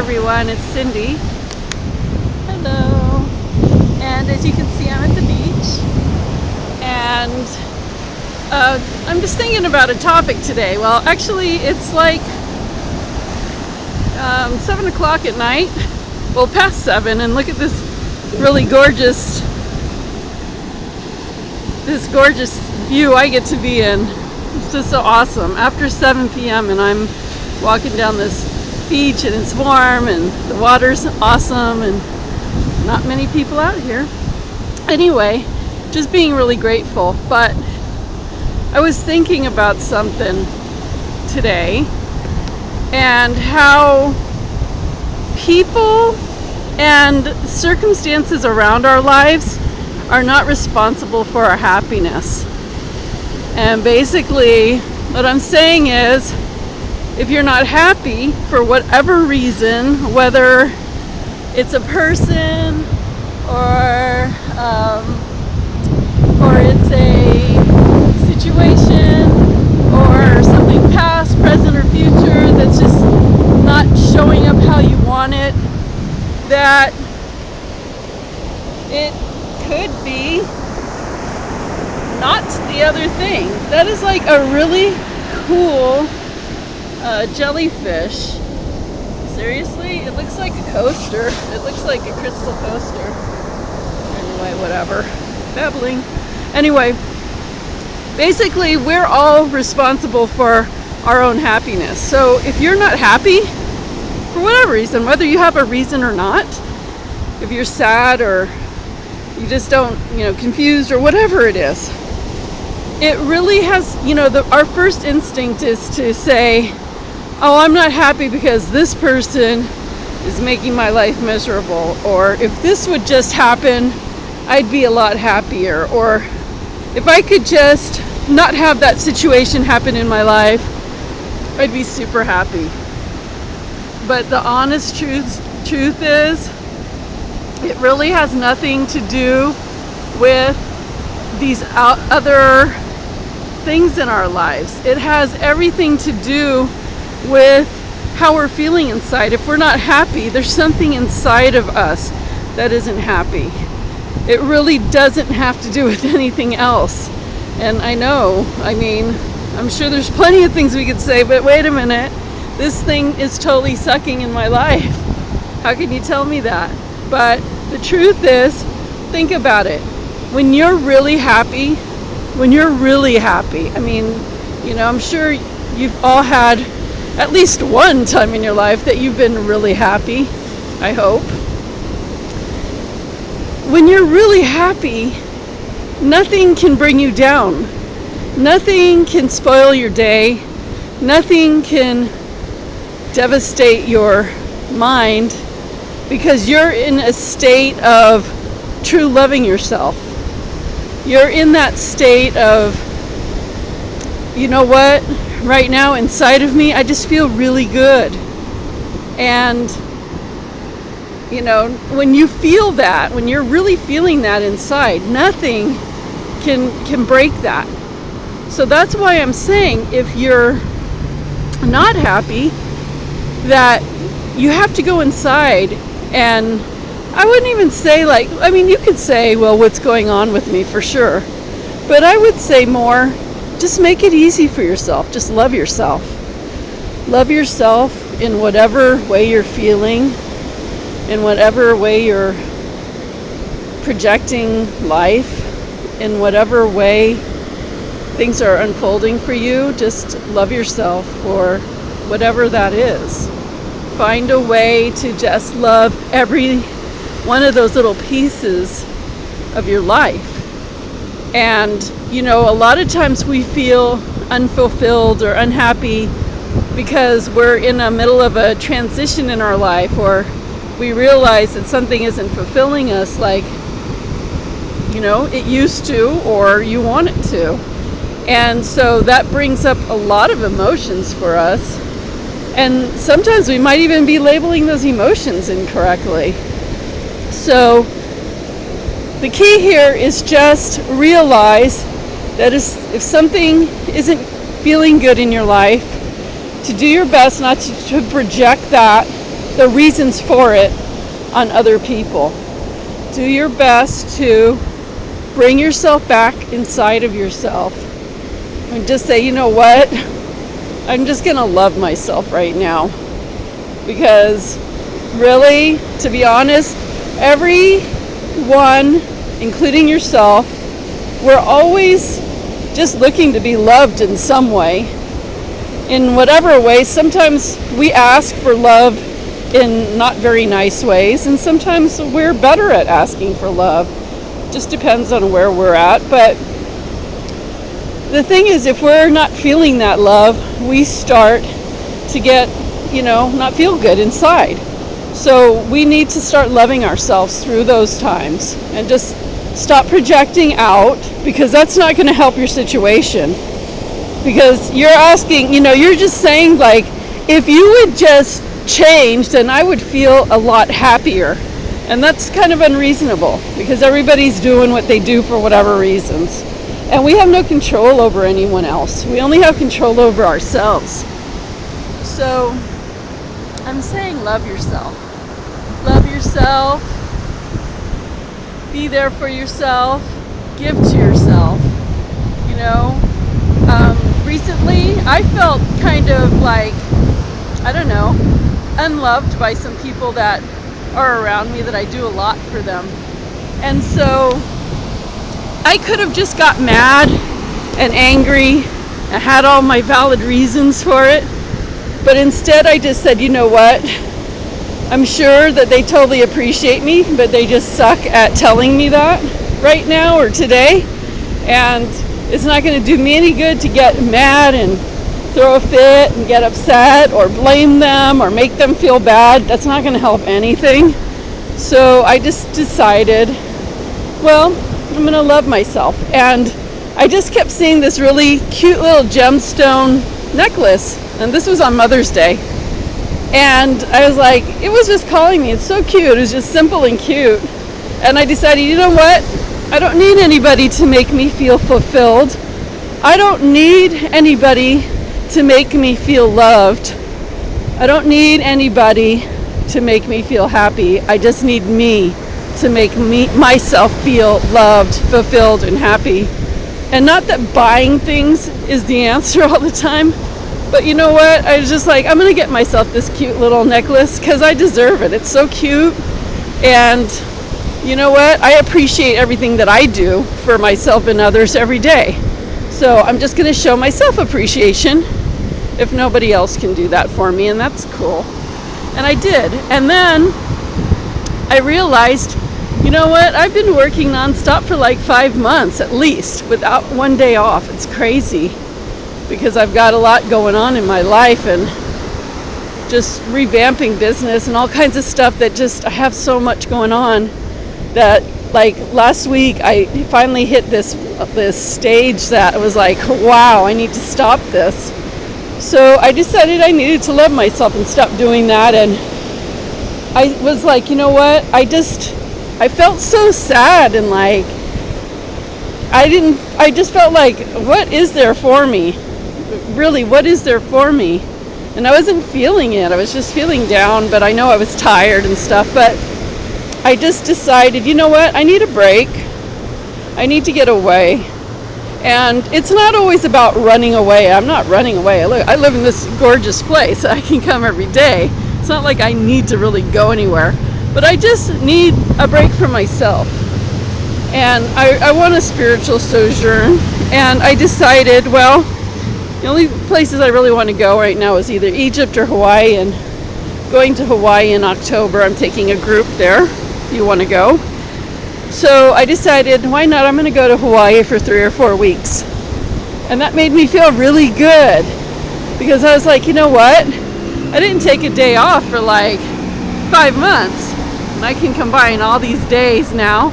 everyone, it's Cindy. Hello. And as you can see, I'm at the beach. And I'm just thinking about a topic today. Well, actually, it's like 7 o'clock at night. Well, past 7, and look at this really gorgeous view I get to be in. It's just so awesome. After 7 p.m. and I'm walking down this beach and it's warm and the water's awesome and not many people out here. Anyway, just being really grateful. But I was thinking about something today and how people and circumstances around our lives are not responsible for our happiness. And basically what I'm saying is, if you're not happy for whatever reason, whether it's a person or it's a situation or something past, present, or future that's just not showing up how you want it, that it could be not the other thing. That is like a really cool jellyfish. Seriously? It looks like a coaster. It looks like a crystal coaster. Anyway, whatever. Babbling. Anyway, basically, we're all responsible for our own happiness. So if you're not happy, for whatever reason, whether you have a reason or not, if you're sad or you just don't, confused or whatever it is, it really has, our first instinct is to say, oh, I'm not happy because this person is making my life miserable, or if this would just happen, I'd be a lot happier, or if I could just not have that situation happen in my life, I'd be super happy. But the honest truth is, it really has nothing to do with these other things in our lives. It has everything to do with how we're feeling inside. If we're not happy, there's something inside of us that isn't happy. It really doesn't have to do with anything else. And I'm sure there's plenty of things we could say, but wait a minute, this thing is totally sucking in my life. How can you tell me that? But the truth is, think about it. When you're really happy, I'm sure you've all had at least one time in your life that you've been really happy, I hope. When you're really happy, nothing can bring you down. Nothing can spoil your day. Nothing can devastate your mind, because you're in a state of true loving yourself. You're in that state of, you know what, right now inside of me, I just feel really good. And, when you feel that, when you're really feeling that inside, nothing can break that. So that's why I'm saying, if you're not happy, that you have to go inside. And I wouldn't even say you could say, well, what's going on with me, for sure. But I would say more, just make it easy for yourself. Just love yourself. Love yourself in whatever way you're feeling, in whatever way you're projecting life, in whatever way things are unfolding for you. Just love yourself for whatever that is. Find a way to just love every one of those little pieces of your life. And, a lot of times we feel unfulfilled or unhappy because we're in the middle of a transition in our life, or we realize that something isn't fulfilling us like, it used to, or you want it to. And so that brings up a lot of emotions for us. And sometimes we might even be labeling those emotions incorrectly. So the key here is just realize that if something isn't feeling good in your life, to do your best not to project that the reasons for it on other people. Do your best to bring yourself back inside of yourself and just say, you know what? I'm just going to love myself right now. Because really, to be honest, everyone, including yourself, we're always just looking to be loved in some way. In whatever way, sometimes we ask for love in not very nice ways, and sometimes we're better at asking for love. Just depends on where we're at. But the thing is, if we're not feeling that love, we start to get, not feel good inside. So we need to start loving ourselves through those times and just stop projecting out, because that's not going to help your situation. Because you're asking, you're just saying, like, if you would just change, then I would feel a lot happier. And that's kind of unreasonable, because everybody's doing what they do for whatever reasons. And we have no control over anyone else. We only have control over ourselves. So I'm saying love yourself. Love yourself. Be there for yourself. Give to yourself. Recently I felt kind of like, unloved by some people that are around me that I do a lot for them. And so I could have just got mad and angry and had all my valid reasons for it. But instead I just said, you know what? I'm sure that they totally appreciate me, but they just suck at telling me that right now or today. And it's not going to do me any good to get mad and throw a fit and get upset or blame them or make them feel bad. That's not going to help anything. So I just decided, well, I'm going to love myself. And I just kept seeing this really cute little gemstone necklace. And this was on Mother's Day. And I was like, it was just calling me. It's so cute. It was just simple and cute. And I decided, you know what? I don't need anybody to make me feel fulfilled. I don't need anybody to make me feel loved. I don't need anybody to make me feel happy. I just need me to make myself feel loved, fulfilled, and happy. And not that buying things is the answer all the time, but you know what? I was just like, I'm going to get myself this cute little necklace because I deserve it. It's so cute. And you know what? I appreciate everything that I do for myself and others every day. So I'm just going to show myself appreciation if nobody else can do that for me, and that's cool. And I did. And then I realized, you know what? I've been working nonstop for like 5 months at least without one day off. It's crazy because I've got a lot going on in my life and just revamping business and all kinds of stuff that just, I have so much going on that, like, last week I finally hit this stage that I was like, wow, I need to stop this. So I decided I needed to love myself and stop doing that. And I was like, you know what? I felt so sad and like I just felt like, what is there for me? Really, what is there for me? And I wasn't feeling it. I was just feeling down, but I know I was tired and stuff. But I just decided, you know what? I need a break. I need to get away. And it's not always about running away. I'm not running away. I live in this gorgeous place. I can come every day. It's not like I need to really go anywhere. But I just need a break from myself. And I want a spiritual sojourn. And I decided, well, the only places I really want to go right now is either Egypt or Hawaii. And going to Hawaii in October, I'm taking a group there. If you want to go. So I decided, why not? I'm going to go to Hawaii for 3 or 4 weeks. And that made me feel really good. Because I was like, you know what? I didn't take a day off for like 5 months. And I can combine all these days now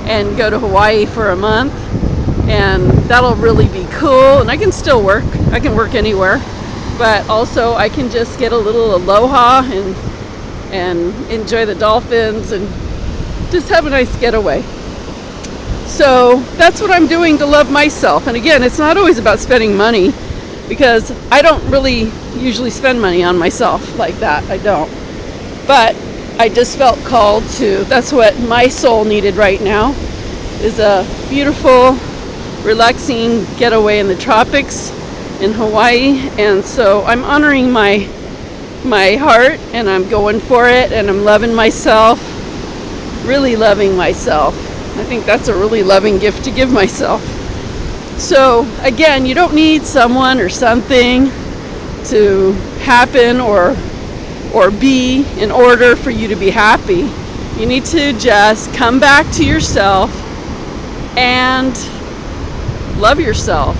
and go to Hawaii for a month. And that'll really be cool. And I can still work. I can work anywhere. But also I can just get a little aloha and enjoy the dolphins and just have a nice getaway. So that's what I'm doing to love myself. And again, it's not always about spending money, because I don't really usually spend money on myself like that. I don't. But I just felt called to, that's what my soul needed right now, is a beautiful, relaxing getaway in the tropics in Hawaii. And so I'm honoring my heart, and I'm going for it, and I'm loving myself, really loving myself. I think that's a really loving gift to give myself. So again, you don't need someone or something to happen or be in order for you to be happy. You need to just come back to yourself and love yourself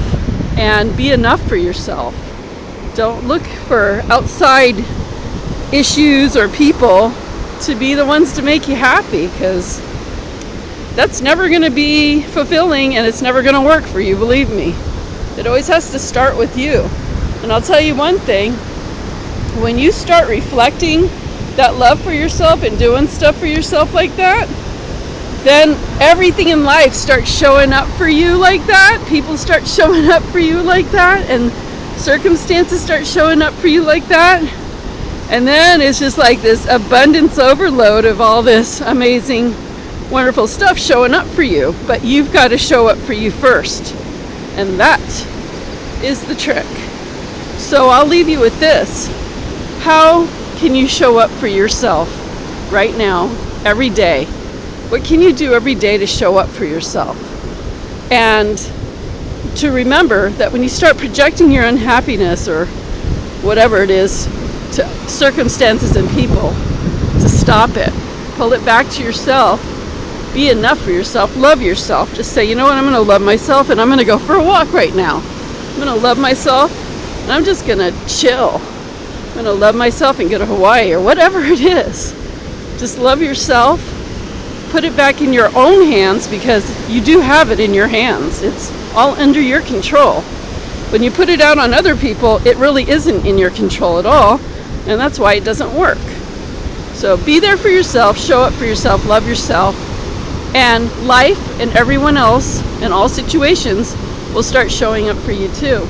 and be enough for yourself. Don't look for outside issues or people to be the ones to make you happy, because that's never going to be fulfilling and it's never going to work for you, believe me. It always has to start with you. And I'll tell you one thing, when you start reflecting that love for yourself and doing stuff for yourself like that, then everything in life starts showing up for you like that. People start showing up for you like that, and circumstances start showing up for you like that. And then it's just like this abundance overload of all this amazing, wonderful stuff showing up for you. But you've got to show up for you first. And that is the trick. So I'll leave you with this. How can you show up for yourself right now, every day? What can you do every day to show up for yourself? And to remember that when you start projecting your unhappiness or whatever it is to circumstances and people, to stop it. Pull it back to yourself. Be enough for yourself. Love yourself. Just say, you know what, I'm going to love myself, and I'm going to go for a walk right now. I'm going to love myself, and I'm just going to chill. I'm going to love myself and go to Hawaii or whatever it is. Just love yourself. Put it back in your own hands, because you do have it in your hands. It's all under your control. When you put it out on other people, it really isn't in your control at all, and that's why it doesn't work. So be there for yourself, show up for yourself, love yourself, and life and everyone else in all situations will start showing up for you too.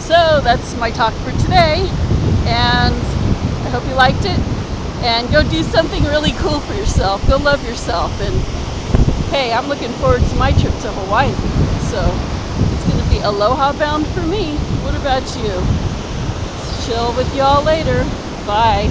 So that's my talk for today, and I hope you liked it. And go do something really cool for yourself. Go love yourself. And hey, I'm looking forward to my trip to Hawaii. So it's going to be aloha bound for me. What about you? Chill with y'all later. Bye.